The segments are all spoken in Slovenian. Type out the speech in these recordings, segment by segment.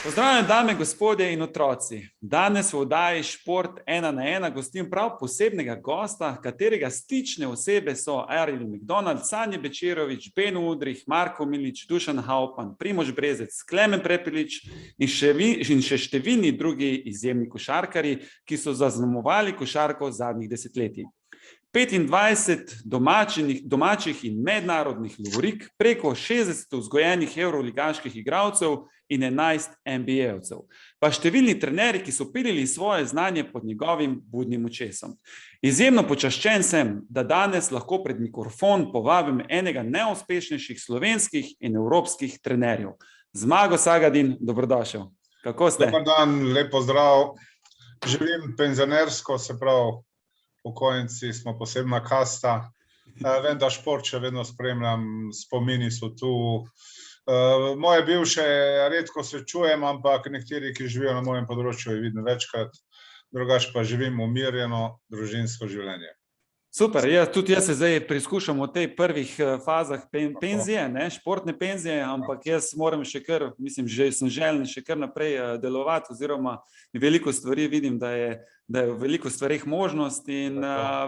Pozdravljeni, dame, gospodje in otroci. Danes v oddaji Šport 1 na 1 gostim prav posebnega gosta, katerega stične osebe so Ariel McDonald, Sanje Bečirović, Ben Udrih, Marko Milić, Dušan Haupan, Primož Brezec, Klemen Prepelič in še številni drugi izjemni košarkarji, ki so zaznamovali košarko zadnjih desetletij. 25 domačih in mednarodnih lovorik, preko 60 vzgojenih evroligaških igralcev in 11 NBA-evcev, pa številni trenerji, ki so pilili svoje znanje pod njegovim budnim očesom. Izjemno počaščen sem, da danes lahko pred mikrofon povabim enega najuspešnejših slovenskih in evropskih trenerjev. Zmago Sagadin, dobrodošel. Kako ste? Dobar dan, lep pozdrav. Živim penzionersko, se pravi, pokojnici smo posebna kasta. Vem, da šport še vedno spremljam, spomini so tu. Moje bivše redko srečujem, ampak nekateri, ki živijo na mojem področju, jih vidim večkrat, drugače pa živim umirjeno družinsko življenje. Super, tudi jaz se zdaj preizkušam v tej prvih fazah penzije, športne penzije, ampak jaz moram še kar, sem željen še kar naprej delovati, oziroma veliko stvari vidim, da je v veliko stvarih možnost in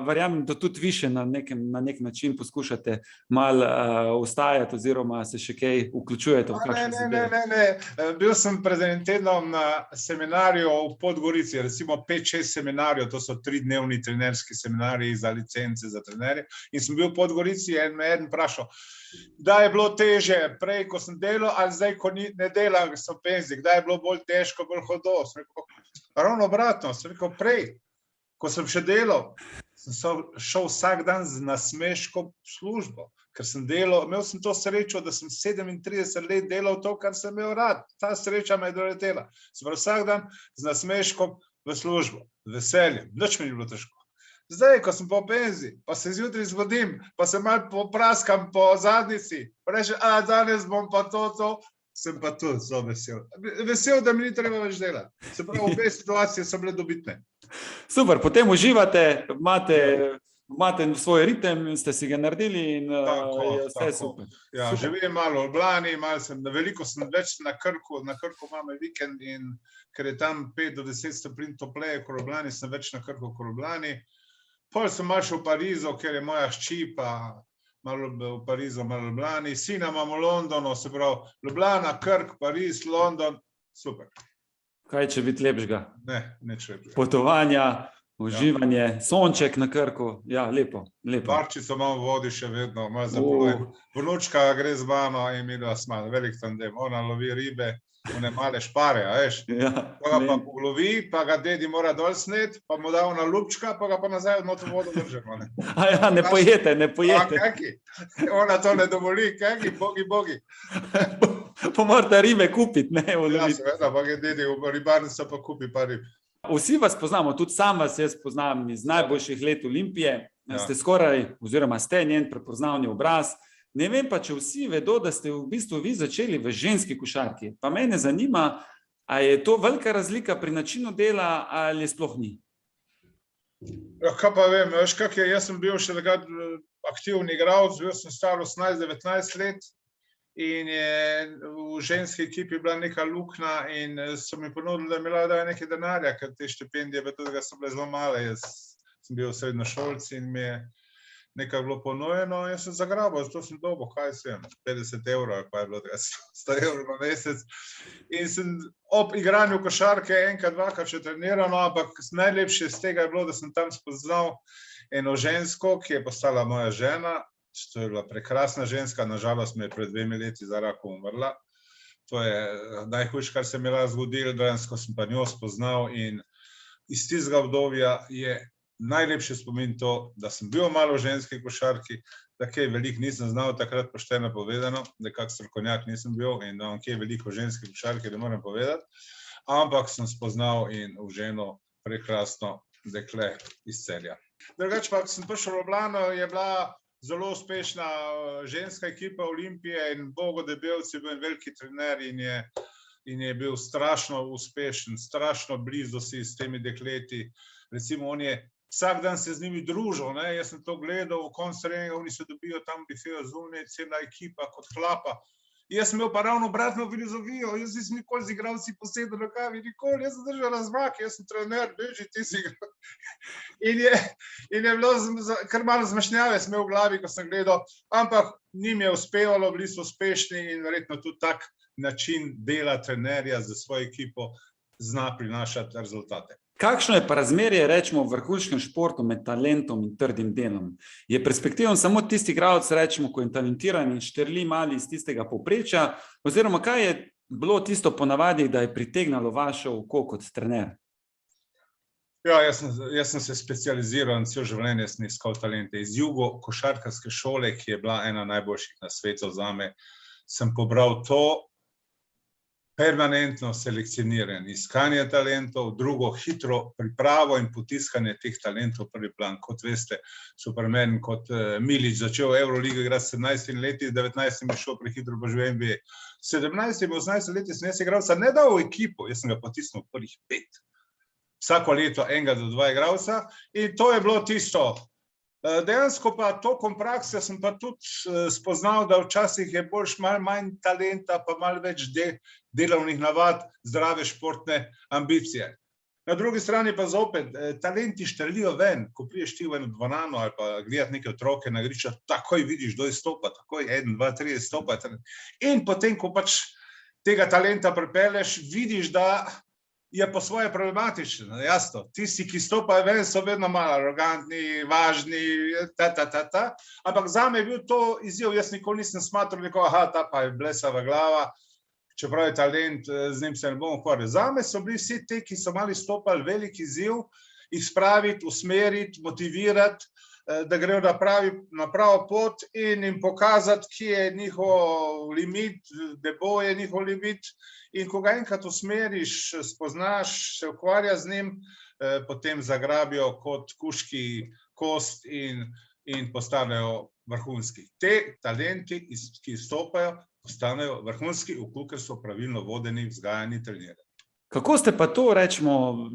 verjamem, da tudi više na nek način poskušate malo ustajati oziroma se še kaj vključujete v kakšne zadeve. Ne. Bil sem pred enim tednom na seminarju v Podgorici, recimo 5-6 seminarjev, to so 3-dnevni trenerski seminarji za licence za trenerje, in sem bil v Podgorici in me eden vprašal, da je bilo teže prej, ko sem delal, ali zdaj, ko ne delam, ker sem v penziji, kdaj je bilo bolj težko, bolj hudo. Sem rekel, ravno obratno, sem rekel, prej, ko sem še delal, sem šel vsak dan z nasmeškom v službo, ker sem delal, imel sem to srečo, da sem 37 let delal to, kar sem imel rad. Ta sreča me je doletela. Sem prav vsak dan z nasmeškom v službo, veseljem, nič mi ni bilo težko. Zdaj, ko sem po penziji, pa se zjutraj zbudim, pa se malo popraskam po zadnjici, pa rečem, danes bom pa to, sem pa tudi zelo vesel. Vesel, da mi ni treba več delati. Se pravi, obe situacije so bile dobitne. Super, potem uživate, imate svoj ritem, ste si ga naredili in je vse super. Ja, živim malo v Ljubljani, veliko sem več na Krku imam vikend in ker je tam 5 do 10 stopinj topleje kot v Ljubljani, sem več na Krku kot v Ljubljani. Pol sem malo šel v Parizu, ker je moja hči, pa malo v Parizu, malo v Ljubljani. Sina imam v Londonu, se pravi Ljubljana, Krk, Pariz, London, super. Kaj če biti lepšega? Ne, nič lepšega. Potovanja, uživanje, sonček na Krku, ja, lepo. Barčico imam v vodi še vedno, malo zapolujem. Vnučka gre z mano in mi dva smo, velik tandem, ona lovi ribe, one male špare, veš. Pa ga pa ulovi, pa ga dedi mora dol snet, pa mu da ona lupčka, pa ga pa nazaj v noto vodo držemo. Ne pojete. Kaki? Ona to ne dovoli, kaki? Bogi. Pa morate ribe kupiti, ne? Ja, seveda, pa ga dedi v ribarnico pa kupi pa rib. Vsi vas poznamo, tudi sam vas jaz poznam iz najboljših let Olimpije. Ste skoraj, oziroma ste njen prepoznavni obraz. Ne vem pa, če vsi vedo, da ste v bistvu vi začeli v ženski košarki. Pa mene zanima, a je to velika razlika pri načinu dela ali sploh ni? Ja, kaj pa vem, veš kak je, jaz sem bil še takrat aktivni igralec, bil sem star 18-19 let in je v ženski ekipi bila neka luknja in so mi ponudili, da mi lahko dajo nekaj denarja, ker te štipendije so bile zelo male. Jaz sem bil srednjošolec in mi je nekaj bilo ponujeno in sem zagrabil, zato sem dobil, kaj sem, 50 evrov, pa je bilo 100 evrov na mesec. In sem ob igranju košarke enkrat, dvakrat še treniral, ampak najlepše iz tega je bilo, da sem tam spoznal eno žensko, ki je postala moja žena. To je bila prekrasna ženska, nažalost mi je pred 2 leti za rakom umrla. To je najhujše, kar se mi je lahko zgodilo, dejansko sem pa njo spoznal in iz tistega obdobja je najlepši spomin to, da sem bil malo v ženski košarki, da kaj veliko nisem znal, takrat pošteno povedano, da kak strokovnjak nisem bil in da vam kaj veliko v ženski košarki, da moram povedati, ampak sem spoznal in v ženo prekrasno dekle iz Celja. Drugače pa, ko sem prišel v Ljubljano, je bila zelo uspešna ženska ekipa Olimpije in Bogo Debevc je bil en veliki trener in je bil strašno uspešen, strašno blizu si s temi dekleti. Recimo, on je vsak dan se z njimi družil, jaz sem to gledal, v koncu treninga, oni se dobijo tam bifejo zunaj, cela ekipa kot hlapa Jaz sem imel pa ravno obratno filozofijo, jaz nisem nikoli z igralci posedel na kavi, nikoli, jaz sem držal razmak, jaz sem trener, beži, ti si igral. In je bilo kar malo zmešnjave sem imel v glavi, ko sem gledal, ampak njim je uspevalo, bili so uspešni in verjetno tudi tak način dela trenerja za svojo ekipo zna prinašati rezultate. Kakšno je pa razmerje, rečemo, v vrhunskem športu med talentom in trdim delom? Je perspektiven samo tisti igralec, rečemo, ko je talentiran in štrli mali iz tistega povprečja, oziroma kaj je bilo tisto ponavadi, da je pritegnalo vaše oko kot trener? Ja, jaz sem se specializiral in celo življenje sem iskal talente. Iz jugo-košarkarske šole, ki je bila ena najboljših na svetu zame, sem pobral to, permanentno selekcioniranje, iskanje talentov, drugo hitro pripravo in potiskanje teh talentov v prvi plan. Kot veste, Superman kot Milić začel Euroligo igrati s 17 leti, 19 je šel prehitro pa že v NBA. 17 in 18 leti sem jaz igralca ne dal v ekipo, jaz sem ga potisnil v prvih 5. Vsako leto enega do 2 igralca in to je bilo tisto. Dejansko pa tokom prakse sem pa tudi spoznal, da včasih je malo manj talenta, pa malo več delovnih navad, zdrave športne ambicije. Na drugi strani pa zopet, talenti štrlijo ven, ko priješ ti v eno dvorano ali pa gledati neke otroke na igrišču, takoj vidiš, kdo izstopa, takoj 1, 2, 3 izstopa. In potem, ko pač tega talenta pripelješ, vidiš, da je po svoje problematično, jasno. Tisti, ki stopajo ven, so vedno malo arogantni, važni, ampak zame je bil to izziv, jaz nikoli nisem smatral nekoga, aha, ta pa je blesava glava, čeprav je talent, z njim se ne bom ukvarjal. Zame so bili vsi te, ki so malo stopali, velik izziv, jih spraviti, usmeriti, motivirati, da grejo na pravo pot in jim pokazati, kje je njihov limit, debo je njihov limit. In ko ga enkrat usmeriš, spoznaš, se ukvarja z njim, potem zagrabijo kot kužki kost in postanejo vrhunski. Te talenti, ki izstopajo, postanejo vrhunski, ker so pravilno vodeni, vzgajani, trenirani. Kako ste pa to, rečemo,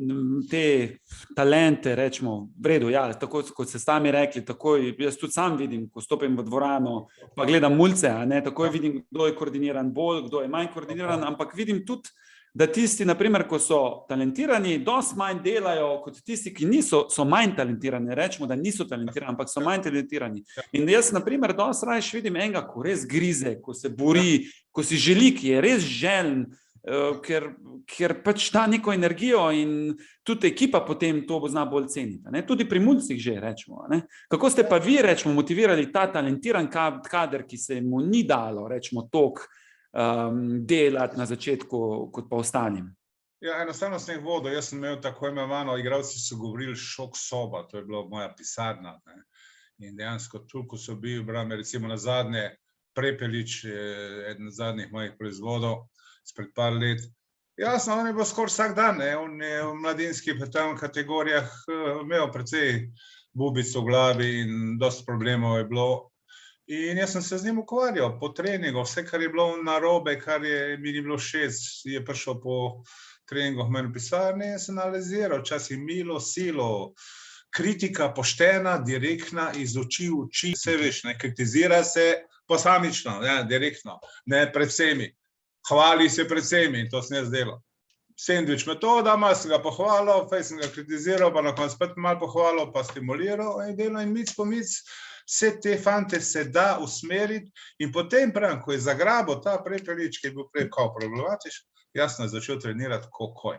te talente, rečemo, v redu, ja, tako kot ste sami rekli, takoj, jaz tudi sam vidim, ko stopim v dvorano, pa gledam mulce, takoj vidim, kdo je koordiniran bolj, kdo je manj koordiniran, ampak vidim tudi, da tisti, naprimer, ko so talentirani, dosti manj delajo kot tisti, ki so manj talentirani, rečemo, da niso talentirani, ampak so manj talentirani. In jaz, naprimer, dosti rajš vidim enega, ko res grize, ko se bori, ko si želi, ki je res željen, ker pač ta neko energijo in tudi ekipa potem to zna bolj ceniti. Tudi pri mulcih že, rečemo. Kako ste pa vi, rečemo, motivirali ta talentiran kader, ki se mu ni dalo, rečemo, toliko delati na začetku kot pa ostalim? Ja, enostavno sem jih vodil. Jaz sem imel tako imenovano, igralci so govorili šok soba, to je bila moja pisarna. In dejansko toliko so bili, recimo na zadnje, Prepelič, eden zadnjih mojih proizvodov, spred par let. Jasno, on je bil skoraj vsak dan, on je v mladinskih kategorijah imel precej bubic v glavi in dosti problemov je bilo. In jaz sem se z njim ukvarjal po treningu, vse, kar je bilo narobe, kar mi ni bilo všeč, je prišel po treningu v meni pisarni in se analiziral, včasih milo, silo, kritika poštena, direktna, iz oči v oči, vse veš, ne kritizira se posamično, direktno, ne pred vsemi. Hvali se pred vsemi in to sem jaz delal. Sandvič metoda, malo sem ga pohvalil, fej sem ga kritiziral, pa na koncu spet malo pohvalil, pa stimuliral in delal in mic po mic. Vse te fante se da usmeriti in potem pravim, ko je zagrabil ta Prepelič, ki je bil prej kao problematičen, jasno je začel trenirati kokoj.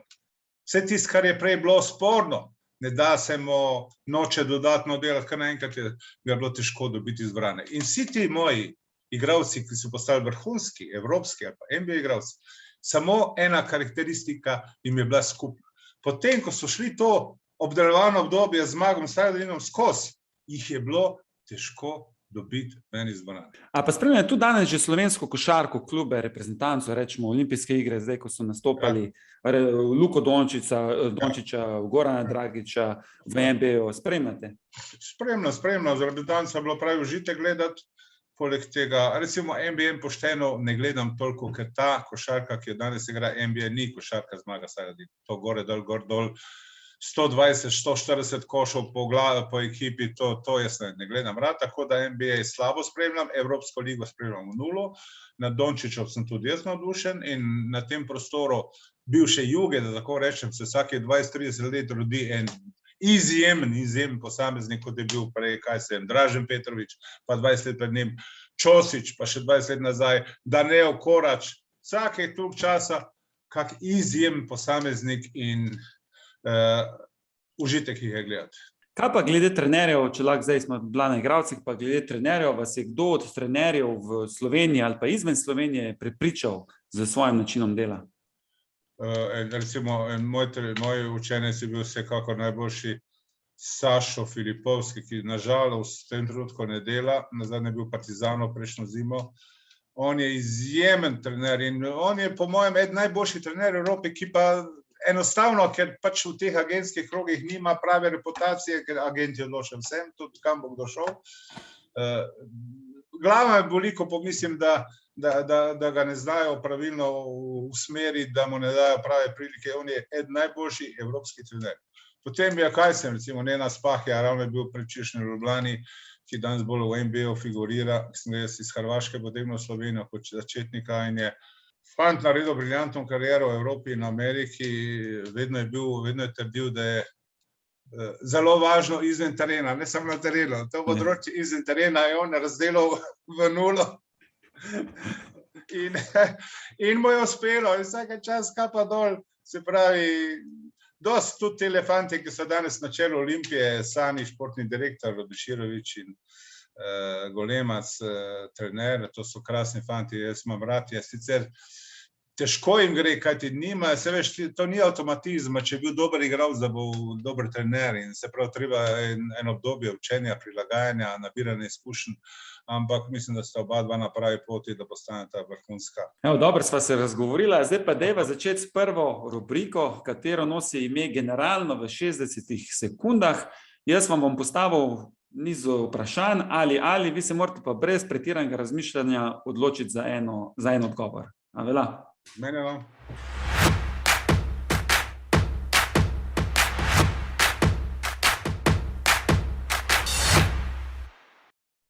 Vse tisto, kar je prej bilo sporno, ne da se mu noče dodatno delati, kar naenkrat je bilo težko dobiti izbrane. In vsi ti moji igravci, ki so postali vrhunski, evropski ali pa NBA igravci, samo ena karakteristika jim je bila skupna. Potem, ko so šli to obdelovano obdobje z Zmagom Saradlinom skozi, jih je bilo težko dobiti ven iz dvorane. A pa spremljate tudi danes že slovensko košarko, klube, reprezentanco, rečemo olimpijske igre, zdaj, ko so nastopali Luko Dončića, Gorana Dragića v NBA-u, spremljate? Spremljam, za reprezentanco je bilo pravi užitek gledati. Poleg tega, recimo NBA pošteno ne gledam toliko, ker ta košarka, ki jo danes igra NBA, ni košarka Zmaga Saradina. To gore dol, 120-140 košov po ekipi, to jaz ne gledam rad, tako da NBA slabo spremljam, Evropsko ligo spremljam v nulo, na Dončićev sem tudi jaz navdušen in na tem prostoru bivše Juge, da tako rečem, se vsake 20-30 let rodi en izjemen posameznik, kot je bil prej, Dražen Petrović, pa 20 let pred njim, Ćosić, pa še 20 let nazaj, Daneo Korač, vsake toliko časa, kak izjemen posameznik in užitek jih je gledati. Kaj pa glede trenerjev, če lahko zdaj smo bila na igralcih, pa glede trenerjev, vas je kdo od trenerjev v Sloveniji ali pa izven Slovenije prepričal z svojim načinom dela? Recimo, moj učenec je bil vsekakor najboljši Sašo Filipovski, ki nažalost v tem trenutku ne dela, nazadnje je bil Partizanov prejšnjo zimo. On je izjemen trener in on je po mojem eden najboljših trenerjev v Evropi, ki pa enostavno, ker pač v teh agentskih krogih nima prave reputacije, ker agent je odločen vsem, tudi kam bo kdo šel. Glava me boli, ko pomislim, da ga ne znajo pravilno usmeriti, da mu ne dajo prave prilike. On je eden najboljših evropskih trenerjev. Potem je recimo Nenad Spahja, ravno je bil predčasno v Ljubljani, ki danes bolj v NBA figurira, ki sem ga jaz iz Hrvaške potem v Slovenijo kot začetnika in je fant naredil briljantno kariero v Evropi in Ameriki, vedno je trdil, da je zelo važno izven terena, ne samo na terenu. To področje izven terena je on razdelil v nulo in mu je uspelo in vsake čas kapa dol, se pravi, dosti tudi te elefante, ki so danes na čelu Olimpije, Sani, športni direktor, Rodiširović in Golemac, trener, to so krasni fanti, jaz imam rad, jaz sicer težko jim gre, kajti nima, se veš, to ni avtomatizma, če je bil dober igralec, da bo dober trener in se pravi, treba en obdobje učenja, prilagajanja, nabiranja izkušenj, ampak mislim, da sta oba dva na pravi poti, da postaneta vrhunska. Dobro sva se razgovorila, zdaj pa dajva začeti s prvo rubriko, katero nosi ime Generalno v 60 sekundah. Jaz vam bom postavil nizu vprašanj, ali vi se morate pa brez pretiranega razmišljanja odločiti za en odgovor. A velja? Mene vam.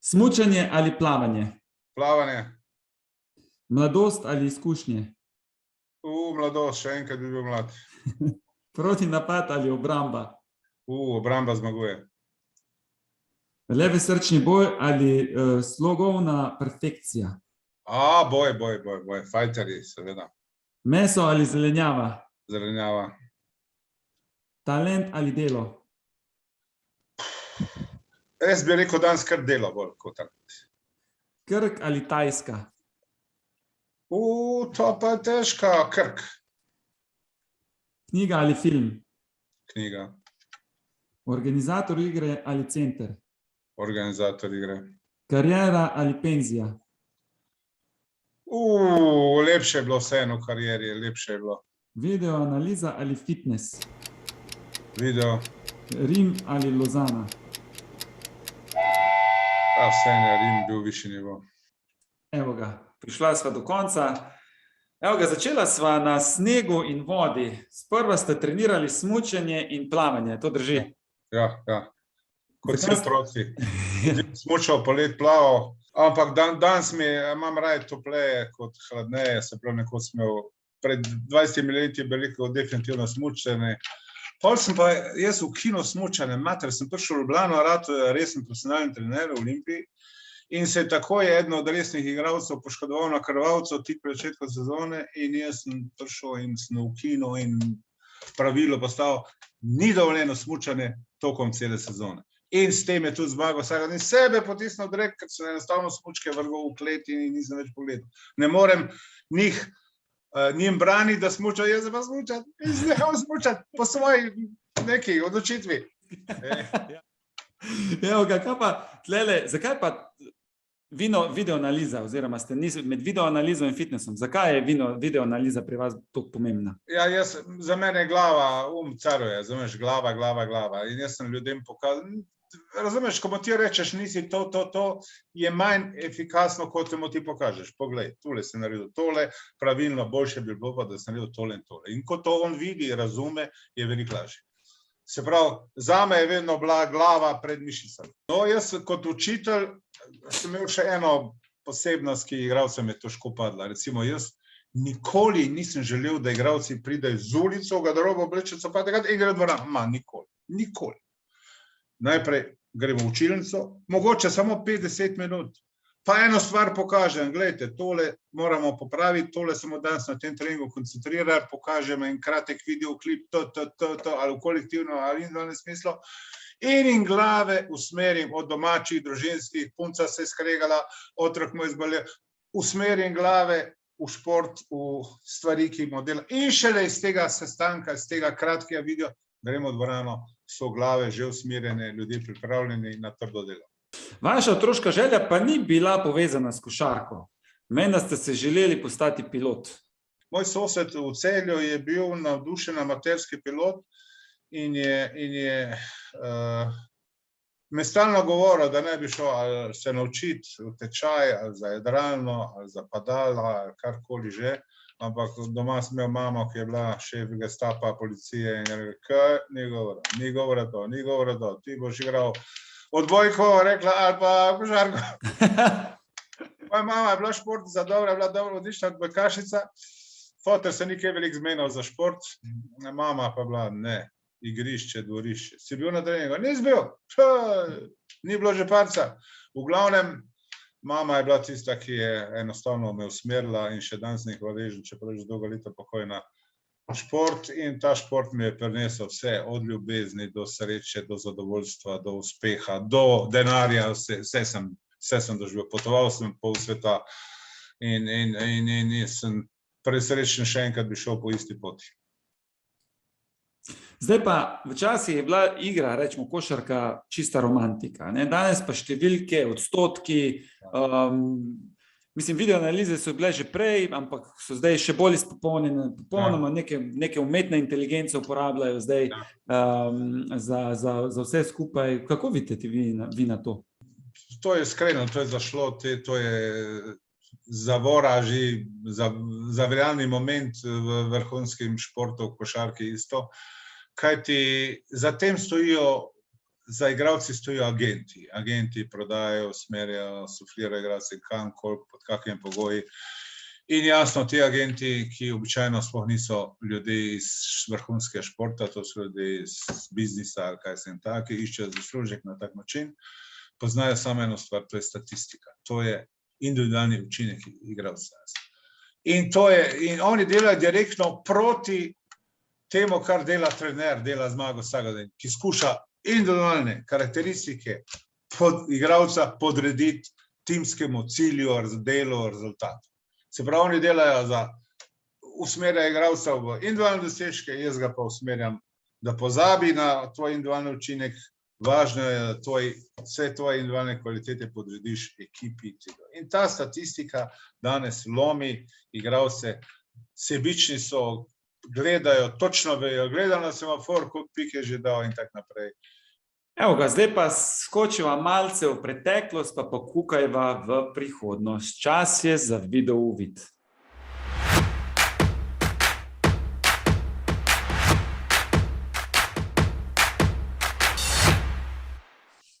Smučanje ali plavanje? Plavanje. Mladost ali izkušnje? Mladost, še enkrat bi bil mlad. Protinapad ali obramba? Obramba zmaguje. Levi srčni boj ali slogovna perfekcija? Boj, fajterji, seveda. Meso ali zelenjava? Zelenjava. Talent ali delo? Jaz bi rekel danes kar delo bolj kot talent. Krk ali Tajska? To pa je težka, Krk. Knjiga ali film? Knjiga. Organizator igre ali center? Organizator igre. Kariera ali penzija? Lepše je bilo vseeno v karieri, lepše je bilo. Video analiza ali fitness? Video. Rim ali Lozana? Vseeno je Rim bil višji nivo. Evo ga, prišla sva do konca. Evo ga, začela sva na snegu in vodi. Sprva ste trenirali smučanje in plavanje, to drži? Ja. Kot vsi otroci. Smučal, polet plaval, ampak danes imam raje topleje kot hladneje, se pravi, nekoč sem imel pred 20 leti veliko definitivno smučanje. Pol sem pa jaz ukinil smučanje, sem prišel v Ljubljano, rad resen profesionalni trener v Olimpiji in se je tako eden od resnih igralcev poškodoval na krvavcu tik pred začetkom sezone in jaz sem prišel in sem ukinil in pravilo postavil, ni dovoljeno smučanje tokom cele sezone. In s tem je tudi zmagal vsakega in sebe potisnil drek, ker sem enostavno smučke vrgel v klet in nisem več pogledal. Ne morem njim braniti, da smučajo, jaz pa smučati, in neham smučati po svoji neki odločitvi. Evo ga, kaj pa, tlele, zakaj pa videoanaliza, oziroma ste med videoanalizo in fitnessom, zakaj je videoanaliza pri vas tako pomembna? Ja, za mene je glava, caruje, razumeš, glava, in jaz sem ljudem pokazal, razumeš, ko mu ti rečeš, nisi to, je manj efikasno, kot mu ti pokažeš. Poglej, tole si naredil tole, pravilno, boljše bi bilo pa, da si naredil tole in tole. In ko to on vidi, razume, je veliko lažje. Se pravi, zame je vedno bila glava pred mišicami. No, jaz kot učitelj sem imel še eno posebnost, ki igralcem je težko padla. Recimo, jaz nikoli nisem želel, da igralci pridejo z ulico, v garderobo oblečejo copate in grejo v dvorano. Nikoli. Najprej gremo v učilnico, mogoče samo 50 minut. Pa eno stvar pokažem, gledajte, tole moramo popraviti, tole smo danes na tem treningu koncentrirali, pokažem en kratek videoklip, ali v kolektivno, ali individualnem smislu, in glave usmerim od domačih, družinskih, punca se je skregala, otrok mu je zbolel, usmerim glave v šport, v stvari, ki jih modela. In šele iz tega sestanka, iz tega kratkega videa, gremo v dvorano, so glave že usmerjene, ljudje pripravljeni na trdo delo. Vaša otroška želja pa ni bila povezana s košarko. Menda ste se želeli postati pilot. Moj sosed v Celju je bil navdušen amaterski pilot in je me stalno govoril, da ne bi šel ali se naučiti v tečaj, ali za jadralno, ali za padala, ali karkoli že. Ampak doma sem imel mamo, ki je bila šef gestapa, policije in je rekel, ni govora to, ti boš igral odbojko, rekla, ali pa košarko. Moja mama je bila šport za dobro, je bila dobro odlična odbojkašica. Foter se ni kaj veliko zmenil za šport, mama pa bila ne, igrišče, dvorišče. Si bil na treningu? Nis bil, ni bilo že parca. V glavnem, mama je bila tista, ki je enostavno me usmerila in še danes ni hvaležen, čeprav je že dolgo leta pokojna, šport, in ta šport mi je prinesel vse, od ljubezni do sreče, do zadovoljstva, do uspeha, do denarja, vse sem doživel. Potoval sem pol sveta in sem presrečen še enkrat bi šel po isti poti. Zdaj pa, včasih je bila igra, rečemo košarka, čista romantika. Danes pa številke, odstotki, mislim, video analize so bile že prej, ampak so zdaj še bolj izpopolnjene, popolnoma neke umetne inteligence uporabljajo zdaj za vse skupaj. Kako vidite vi na to? To je iskreno, to je zašlo, to je zavora že, zavrjalni moment v vrhunskem športu, v košarki isto. Kajti za tem stojijo, za igralci stojijo agenti. Agenti prodajajo, usmerjajo, suflirajo igralce kam, koliko, pod kakimi pogoji. In jasno, ti agenti, ki običajno sploh niso ljudje iz vrhunskega športa, to so ljudje iz biznisa ali kaj se jim taki, iščejo zaslužek na tak način, poznajo samo eno stvar, to je statistika. To je individualni učinek igralca. In oni delajo direktno proti temu, kar dela trener, dela zmago vsakega dne, ki skuša individualne karakteristike igralca podrediti timskemu cilju, delu, rezultatu. Se pravi, oni delajo usmerjajo igralca v individualne dosežke, jaz ga pa usmerjam, da pozabi na tvoj individualni učinek, važno je, da vse tvoje individualne kvalitete podrediš ekipi. In ta statistika danes lomi igralce, sebični so, gledajo, točno vejo, gledajo na semafor, koliko pik je že dal in tak naprej. Evo ga, zdaj pa skočiva malce v preteklost, pa pokukajva v prihodnost. Čas je za video uvid.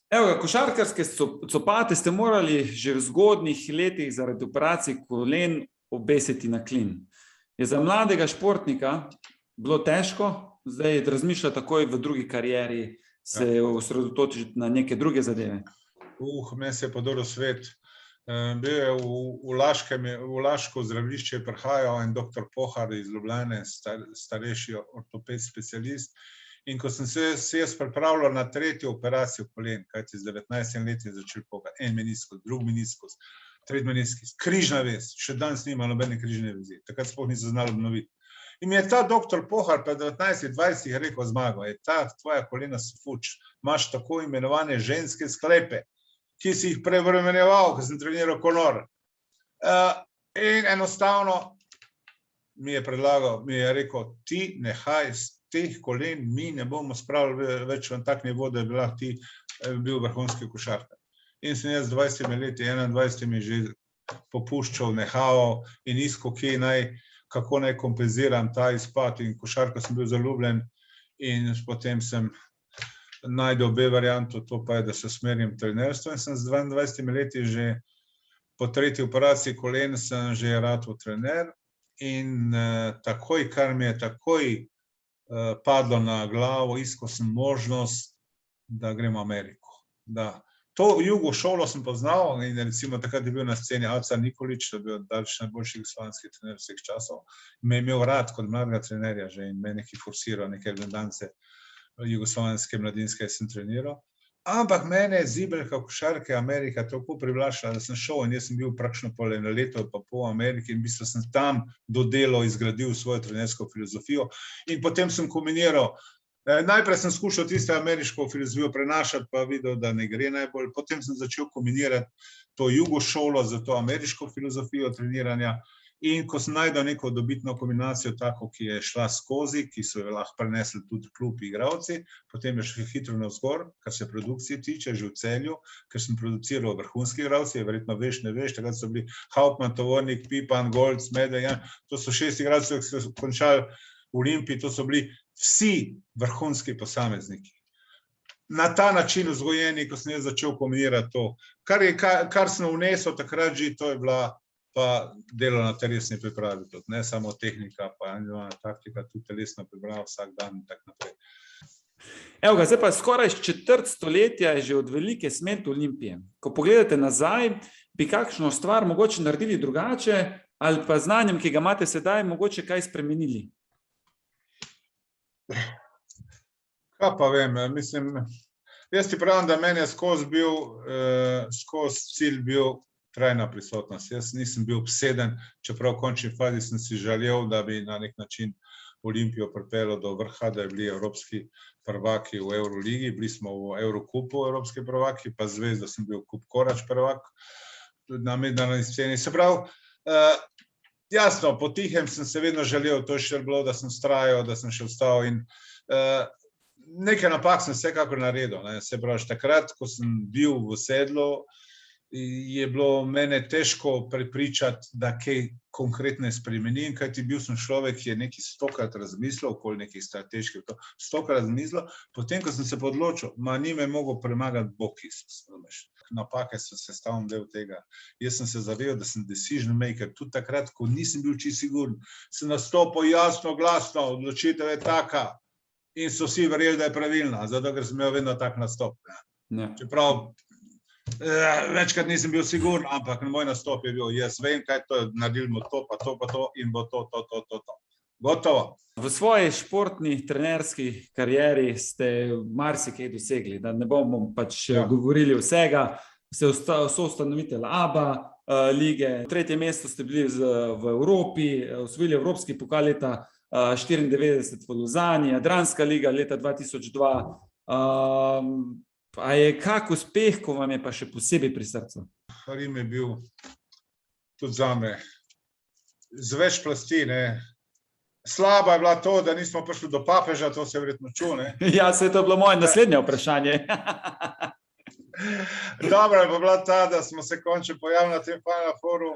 Evo ga, košarkarske copate ste morali že v zgodnjih letih zaradi operacij kolen obesiti na klin. Je za mladega športnika bilo težko, zdaj razmišlja takoj v drugi karieri, se osredotočiti na neke druge zadeve? Meni se je podoril svet. Bil je v Laško zdravilišče, prihajal en doktor Pohar iz Ljubljane, starejši ortoped specialist. In ko sem se jaz pripravljal na tretjo operacijo kolen, kajti z 19 leti je začel pokati, en meniskus, drug meniskus, tretji meniskus, križna vez, še danes nima nobene križne vezi, takrat sploh niso znali obnoviti. In mi je ta doktor Pohar pred 19-20 rekel Zmago, je ta tvoja kolena so fuč, imaš tako imenovane ženske sklepe, ki si jih prevremenjeval, ko sem treniral konor. In enostavno mi je predlagal, mi je rekel, ti nehaj z teh kolen, mi ne bomo spravili več v tak nivo, da je bil vrhunski košarkar. In sem jaz z 20 leti, 21 že popuščal, nehal in iskal, kako naj kompenziram ta izpad, in košarko sem bil zaljubljen in potem sem najde obe varianto, to pa je, da se usmerim v trenerstvo in sem z 22 leti že po tretji operaciji kolen sem že ratal trener in takoj, kar mi je takoj padlo na glavo, iskal sem možnost, da grem v Ameriko. Da. To jugo šolo sem poznal in recimo takrat je bil na sceni Aca Nikolić, to je bil daleč najboljši jugoslavijski trener vseh časov. Me je imel rad kot mladega trenerja že in me nekaj forsiral, neke reprezentance jugoslavijske mladinske sem treniral. Ampak mene je zibelka košarke Amerika tako privlačila, da sem šel in jaz sem bil praktično pol eno leto pa pol v Ameriki in v bistvu sem tam dodelal, izgradil svojo trenersko filozofijo in potem sem kombiniral. Najprej sem skušal tisto ameriško filozofijo prenašati, pa videl, da ne gre najbolj. Potem sem začel kombinirati to jugo šolo za to ameriško filozofijo treniranja in ko sem najdel neko dobitno kombinacijo, tako, ki je šla skozi, ki so jo lahko prenesli tudi klub igralci, potem je šel hitro navzgor, kar se produkcije tiče, že v Celju, ker sem produciral vrhunski igralci, verjetno veš, ne veš, takrat so bili Hauptmann, Tovornik, Pipan, Golc, Medejan, to so 6 igralcev, ki so končali v Olimpiji, to so bili vsi vrhunski posamezniki. Na ta način vzgojeni, ko sem jaz začel kombinirati to. Kar sem vnesel takrat že, to je bila pa delo na telesni pripravi, ne samo tehnika, pa taktika, tudi telesna priprava vsak dan in tako naprej. Evo ga, zdaj pa skoraj četrt stoletja je že od velike smerte Olimpije. Ko pogledate nazaj, bi kakšno stvar mogoče naredili drugače ali pa znanjem, ki ga imate sedaj, mogoče kaj spremenili? Kaj pa vem, mislim, jaz ti pravim, da meni je skozi cilj bil trajna prisotnost. Jaz nisem bil obseden, čeprav v končni fazi sem si želel, da bi na nek način Olimpijo pripeljal do vrha, da je bili evropski prvaki v Euroligi, bili smo v Eurokupu evropski prvaki, pa Zvezda sem bil kup Korač prvak na mednarodni sceni. Se pravi, jasno, potihem sem se vedno želel, to je še bilo, da sem vztrajal, da sem še vstal in nekaj napak sem vsekakor naredil. Se pravi, takrat, ko sem bil v sedlu, je bilo mene težko prepričati, da kaj konkretne spremenim, kajti bil sem človek, ki je nekaj stokrat razmislil, okoli nekih strateških, stokrat razmislil, potem, ko sem se odločil, ni me mogel premagati Bog Isus. Napake so sestavni del tega. Jaz sem se zavedal, da sem decision maker, tudi takrat, ko nisem bil čisto siguren, sem nastopil jasno, glasno, odločitev je taka in so vsi verjeli, da je pravilna, zato ker sem imel vedno tak nastop. Čeprav večkrat nisem bil siguren, ampak moj nastop je bil, jaz vem, kaj to je, naredimo to, pa to in bo to. Gotovo. V svoji športni trenerski karieri ste marsikaj dosegli, da ne bomo pač govorili vsega. Ste soustanovitelj ABA lige, 3. mesto ste bili v Evropi, osvojili Evropski pokal leta 1994 v Lozani, Jadranska liga leta 2002. A je kak uspeh, ko vam je pa še posebej pri srcu? Rim je bil tudi zame z več plasti. Slaba je bila to, da nismo prišli do papeža, to se je verjetno čulo. Ja, se je to bilo moje naslednje vprašanje. Dobra je pa bila ta, da smo se končno pojavili na tem Final Fouru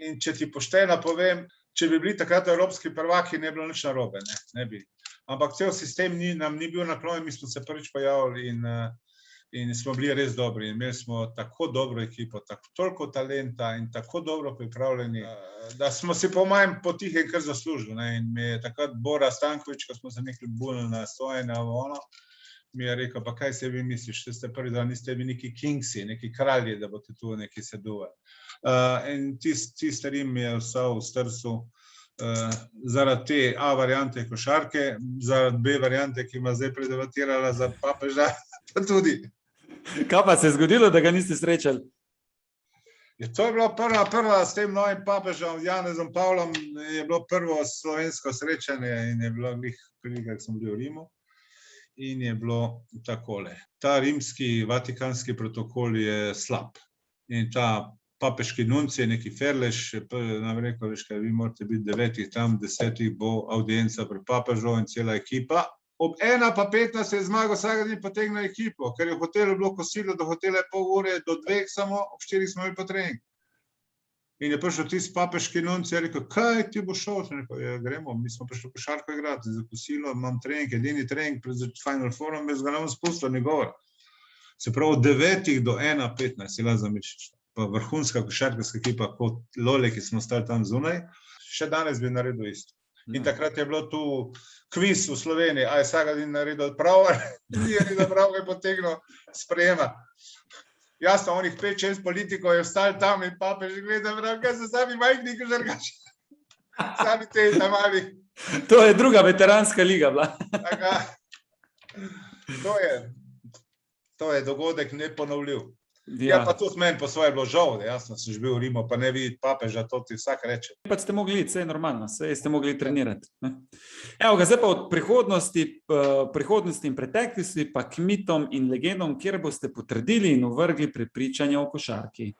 in če ti pošteno povem, če bi bili takrat evropski prvaki, ne bi bilo nič narobe, ne bi. Ampak cel sistem nam ni bil naklonjen, mi smo se prvič pojavili in smo bili res dobri. Imeli smo tako dobro ekipo, toliko talenta in tako dobro pripravljeni, da smo si po mojem potihem kar zaslužili. In mi je takrat Bora Stanković, ko smo se nekaj bunili na sojenje, mi je rekel, pa kaj se vi misliš, ste prvi dan, niste vi neki kingsi, neki kralji, da boste tu neki seduvali. In tisti Rim mi je vstal v strsu, zaradi te A variante košarke, zaradi B variante, ki ima zdaj predebatirala za papeža, pa tudi. Kaj pa se je zgodilo, da ga niste srečali? To je bilo prva s tem novim papežem, Janezom Pavlom, je bilo prvo slovensko srečanje in je bilo prvi, kak smo bili v Rimu in je bilo takole. Ta rimski, vatikanski protokol je slab in ta papeški nunci, neki Ferleš, nam rekel, veš kaj, vi morate biti 9, tam 10 bo audienca pri papežu in cela ekipa. Ob 1:15 je zmagal vsak dan potegnil ekipo, ker je v hotelu bilo kosilo, do hotela je pol ure, do 2 samo, ob 4 smo imeli pa trening. In je prišel tisti papeški nunc in je rekel, kaj ti bo šel? Sem rekel, ja, gremo, mi smo prišli košarko igrati, za kosilo imam trening, edini trening pred Final Fourom, jaz ga ne bom spustil, ni govora. Se pravi, od 9 do 1:15 si lahko zamisliš. Pa vrhunska košarkarska ekipa kot Lole, ki smo stali tam zunaj, še danes bi naredil isto. In takrat je bilo tu kviz v Sloveniji, a je Sagadin naredil prav, ni naredil prav, ga je potegnil sprejema. Jasno, onih 5-6 politikov je vstal tam in papež gleda, kaj so sami majhni košarkaši. Sami te mali. To je druga veteranska liga bila. To je dogodek neponovljiv. Ja, Ja, pa tudi meni po svoje bilo žal, da jasno sem že bil v Rimu, pa ne videti papeža, to ti vsak reče. pač ste mogli iti, vse je normalno, vse ste mogli trenirati. Ne? Evo ga, zdaj pa od prihodnosti in preteklosti pa k mitom in legendom, kjer boste potrdili in ovrgli prepričanja o košarki.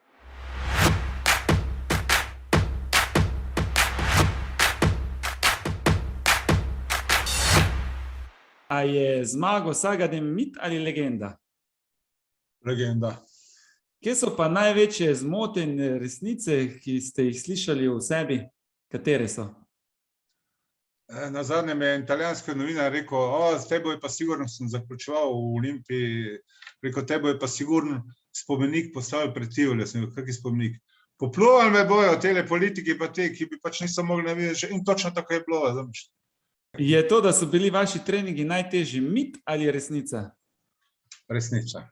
A je Zmago Sagadin mit ali legenda? Legenda. Kje so pa največje zmote in resnice, ki ste jih slišali o sebi? Katere so? Nazadnje mi je italijanski novinar rekel, s tebo je pa sigurno, sem zaključeval v Olimpiji, rekel, tebo je pa sigurno spomenik postavil pred Tivoli. Sem rekel, kaki spomenik? Popljuvali me bojo tele politiki pa te, ki bi pač niso mogli navideti, in točno tako je bilo. Je to, da so bili vaši treningi najtežji mit ali resnica? Resnica.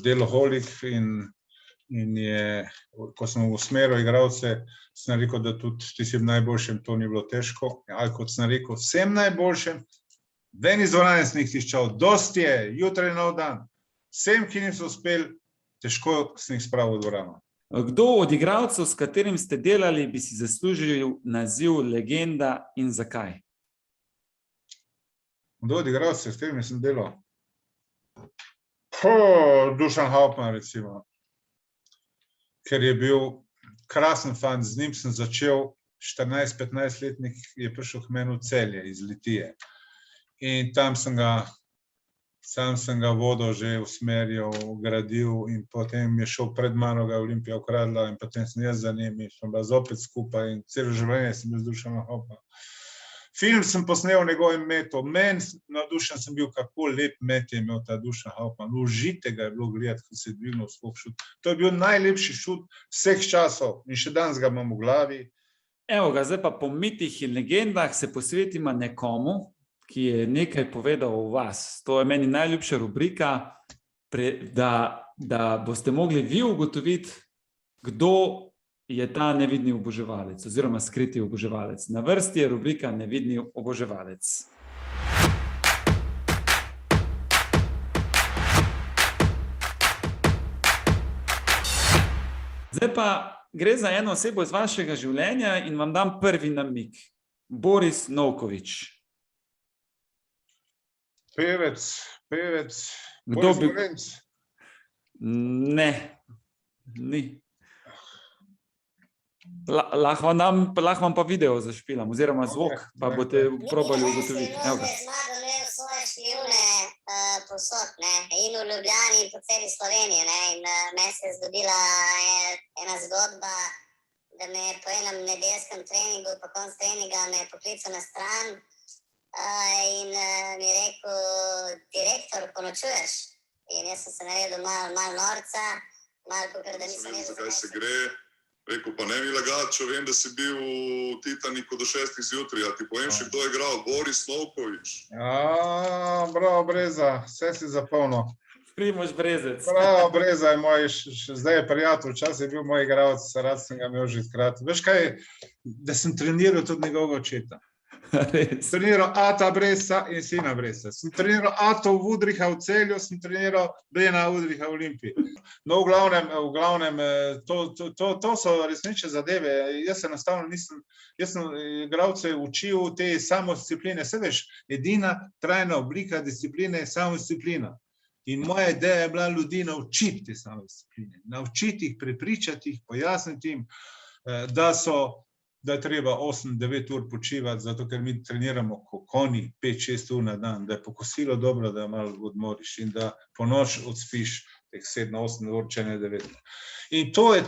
Deloholik in je, ko sem usmeril igralce, sem rekel, da tudi tistim najboljšim to ni bilo težko. Ali kot sem rekel, vsem najboljšim, ven iz dvorane sem jih tiščal, dosti je, jutri nov dan. Vsem, ki niso uspeli, težko sem jih spravil v dvorano. Kdo od igralcev, s katerim ste delali, bi si zaslužil naziv legenda in zakaj? Kdo od igralcev, s katerimi sem delal? Dušan Hauptmann, recimo. Ker je bil krasen fant, z njim sem začel, 14-15-letnik je prišel k meni v Celje iz Litije. In tam sem ga vodil, že usmerjal, gradil in potem je šel pred mano, ga Olimpija ukradla in potem sem jaz za njim in sem bila zopet skupaj in celo življenje sem bil z Dušanom Hauptmannom. Film sem posnel njegovim metom, meni navdušen sem bil, kako lep met je imel ta Dušan Hauptmann. Užite ga je bilo gledati, ko se je dvignil svoj šut. To je bil najlepši šut vseh časov in še danes ga imam v glavi. Evo ga, zdaj pa po mitih in legendah se posvetimo nekomu, ki je nekaj povedal o vas. To je meni najljubša rubrika, da boste mogli vi ugotoviti, kdo je ta nevidni oboževalec oziroma skriti oboževalec. Na vrsti je rubrika Nevidni oboževalec. Zdaj pa gre za eno osebo iz vašega življenja in vam dam prvi namig. Boris Novković. Pevec. Kdo bi... Boris Ne, ni. Lahko vam pa video zašpilam, oziroma zvok, pa boste probali ugotoviti. Zmago imel svoje špijune posod, in v Ljubljani in po celi Sloveniji. In meni se je zgodila ena zgodba, da me je po enem nedeljskem treningu, po koncu treninga me je poklical na stran in mi je rekel, direktor, ponočuješ? In jaz sem se naredil malo norca, malo kakor, da nisem vedel, zakaj se gre. Rekel, pa ne mi lagati, če vem, da si bil v Titaniku do 6 zjutraj, a ti povem še, kdo je igral? Boris Novković. Bravo, Breza, vse si zapolnil. Primož Brezec. Bravo, Breza je moj, zdaj je prijatelj, včasih je bil moj igralec, rad sem ga imel že hkrati. Veš kaj, da sem treniral tudi njegovega očeta. Treniral Ata Breza in sina Breza. Sem treniral Ato Udriha v Celju, sem treniral Bena Udriha v Olimpiji. No, v glavnem, to so resnične zadeve. Jaz enostavno nisem, jaz sem igralce učil te samodiscipline. Se veš, edina trajna oblika discipline je samodisciplina. In moja ideja je bila ljudi naučiti te samodiscipline. Naučiti jih, prepričati jih, pojasniti jim, da je treba 8-9 ur počivati, zato ker mi treniramo kot konji 5-6 ur na dan, da je pokosilo dobro, da malo odmoriš in da po noč odspiš, teh 7-8 ur, če ne 9. In to je,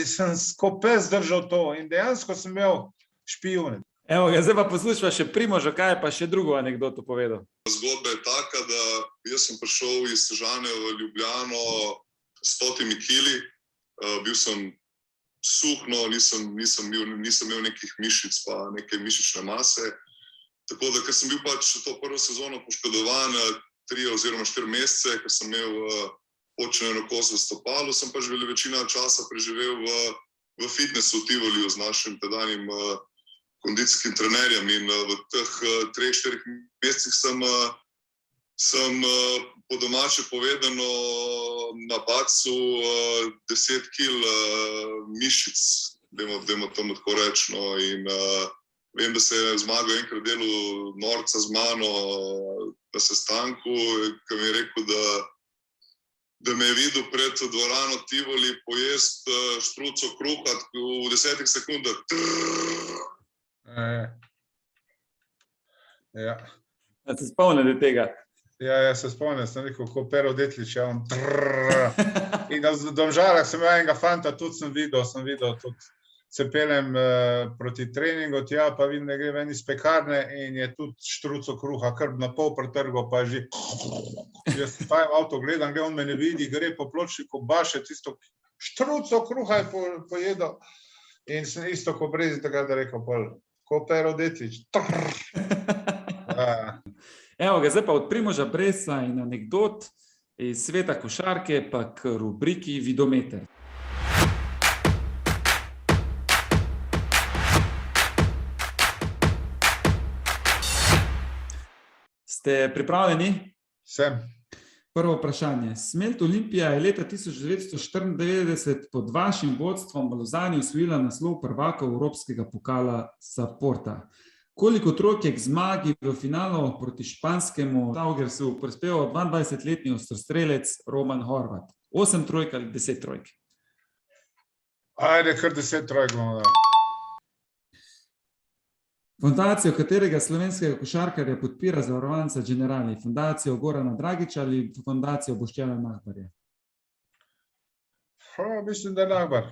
sem skupaj zdržal to in dejansko sem imel špijune. Evo ga, zdaj pa poslušava še Primoža, kaj je pa še drugo anekdoto povedal. Zgodba je taka, da jaz sem prišel iz Sežane v Ljubljano 100 kili, bil sem suhno, nisem imel nekih mišic pa neke mišične mase. Tako da, ker sem bil pač to prvo sezono poškodovan 3 oziroma 4 mesece, ker sem imel počnjeno kost v stopalu, sem pač večina časa preživel v fitnessu v Tivoliju z našim tedanjim kondicijskim trenerjem in v teh 3-4 mesecih sem po domače povedano nabacil 10 kil mišic, dajmo tomu tako reči, no, in vem, da se je Zmago enkrat delal norca z mano na sestanku, ki mi je rekel, da me je videl pred dvorano Tivoli pojest štruco kruha v 10 sekundah. Ja. Se spomnite tega? Ja, se spomnim, sem rekel, ko Pero Detlič, ja, on in na Domžalah sem imel enega fanta, tudi sem videl, tudi se peljem proti treningu, tja pa vidim, da gre ven iz pekarne in je tudi štruco kruha, kar na pol pretrgal, pa že jaz stajam avto, gledam, on me ne vidi, gre po pločniku, baše tisto štruco kruha je pojedel in sem isto ko Brezi takrat rekel, ko Pero Detlič. Evo ga, zdaj pa od Primoža Bresa in anekdot iz sveta košarke pa k rubriki Vidometer. Ste pripravljeni? Sem. Prvo vprašanje. Smelt Olimpija je leta 1994 pod vašim vodstvom v Lozani osvojila naslov prvaka Evropskega pokala Saporta. Koliko trojk je k zmagi v finalu proti španskemu Žalgirsu prispeval 22-letni ostrostrelec Roman Horvat? 8 trojk ali 10 trojk? Ajde, kar 10 trojk bomo dali. Fundacijo katerega slovenskega košarkarja podpira zavarovanca Generali? Fundacijo Gorana Dragića ali fundacijo Boštjana Nahbarja? Mislim, da je Nahbar.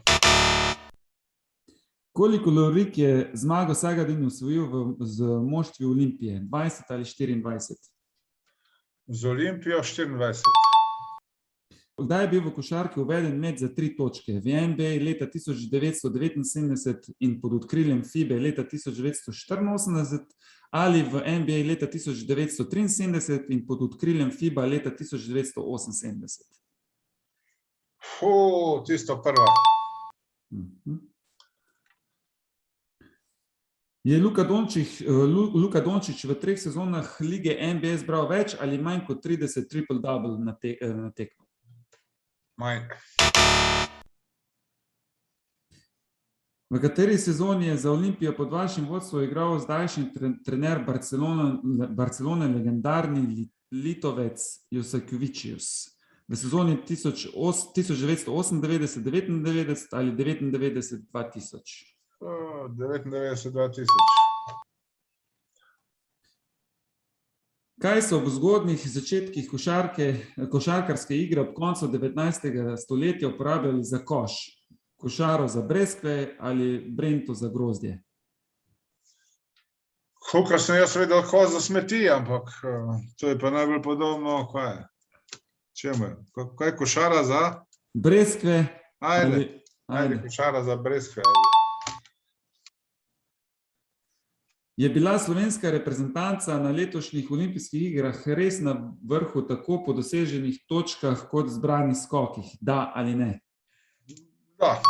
Koliko lovorik je Zmago Sagadin osvojil z moštvi Olimpije? 20 ali 24? Z Olimpijo 24. Kdaj je bil v košarki uveden met za 3 točke? V NBA leta 1979 in pod okriljem FIBE leta 1984 ali v NBA leta 1973 in pod okriljem FIBA leta 1978? Tisto prva. Je Luka Dončić v 3 sezonah lige NBA zbral več ali manj kot 30 triple-double na tekmo? Manj. V kateri sezoni je za Olimpijo pod vašim vodstvom igral zdajšnji trener Barcelone legendarni Litovec Josakovičius? V sezoni 1998-99 ali 99-2000? 99-2000. Kaj so v zgodnjih začetkih košarkarske igre ob koncu 19. stoletja uporabljali za koš? Košaro za breskve ali brento za grozdje? Kolikor sem jaz vedel, koš za smeti, ampak to je pa najbolj podobno, kaj je? Čemu je? Kaj je košara za? Breskve. Ajde, košara za breskve. Je bila slovenska reprezentanca na letošnjih olimpijskih igrah res na vrhu tako po doseženih točkah kot zbranih skokih? Da ali ne? Da.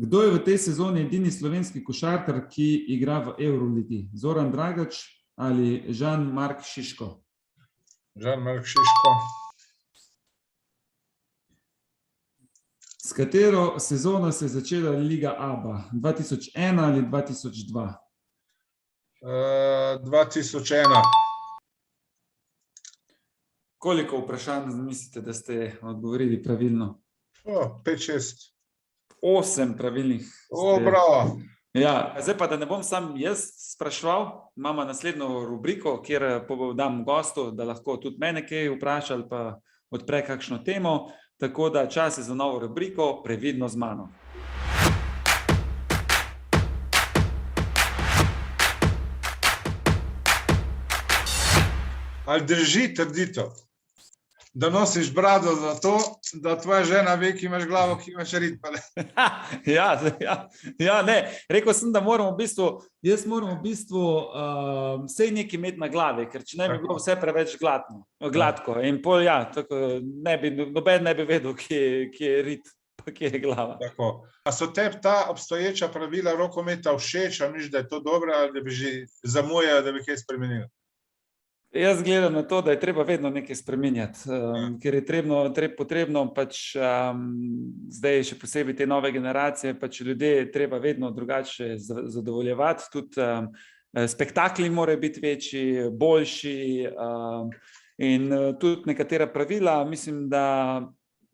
Kdo je v tej sezoni edini slovenski košarkar, ki igra v Evroligi? Zoran Dragić ali Jean-Marc Šiško? Jean-Marc Šiško. S katero sezono se je začela Liga ABA? 2001 ali 2002? 2001. Koliko vprašanj mislite, da ste odgovorili pravilno? 5-6. 8 pravilnih. Bravo. Ja, zdaj pa, da ne bom sam jaz spraševal, imamo naslednjo rubriko, kjer dam gostu, da lahko tudi mene kaj vpraša ali pa odpre kakšno temo, tako da čas je za novo rubriko Previdno z mano. Ali drži trditev, da nosiš brado zato, da tvoja žena ve, ki imaš glavo, ki imaš rit? Ja, ne. Rekel sem, da moramo jaz moram v bistvu vsej nekaj imeti na glavi, ker če ne bi bilo vse preveč gladko. In pol, tako noben ne bi vedel, kje je rit, pa kje je glava. Tako. A so tebi ta obstoječa pravila rokometa všeč, a misliš, da je to dobro, ali da bi že zamujali, da bi kaj spremenili? Jaz gledam na to, da je treba vedno nekaj spreminjati, ker je potrebno pač zdaj še posebej te nove generacije, pač ljudje je treba vedno drugače zadovoljevati, tudi spektakli morajo biti večji, boljši in tudi nekatera pravila, mislim, da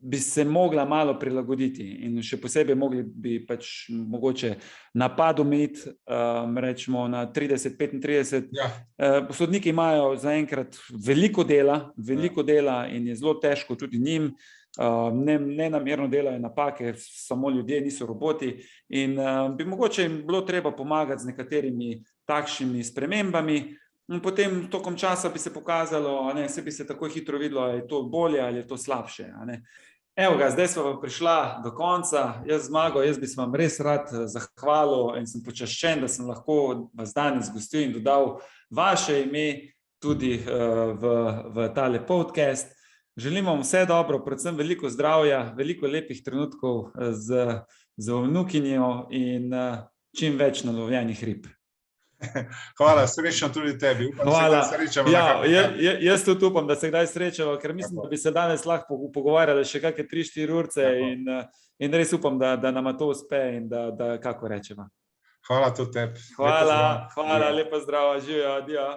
bi se mogla malo prilagoditi in še posebej mogli bi pač mogoče napad omejiti, rečemo na 30-35. Sodniki imajo zaenkrat veliko dela in je zelo težko tudi njim, nenamerno delajo napake, samo ljudje niso roboti in bi mogoče jim bilo treba pomagati z nekaterimi takšnimi spremembami. In potem tokom časa bi se pokazalo, se bi se tako hitro videlo, ali je to bolje ali je to slabše. Evo ga, zdaj smo pa prišla do konca. Zmago, jaz bi se vam res rad zahvalil in sem počaščen, da sem lahko vas danes gostil in dodal vaše ime tudi v tale podcast. Želim vam vse dobro, predvsem veliko zdravja, veliko lepih trenutkov z vnukinjo in čim več nalovljenih rib. Hvala, srečno tudi tebi. Hvala. Jaz tudi upam, da se kdaj srečamo, ker mislim, da bi se danes lahko pogovarjali še kakšne 3-4 urce in res upam, da nama to uspe in da kako rečemo. Hvala tudi tebi. Hvala, lepo zdravo, živijo, adijo.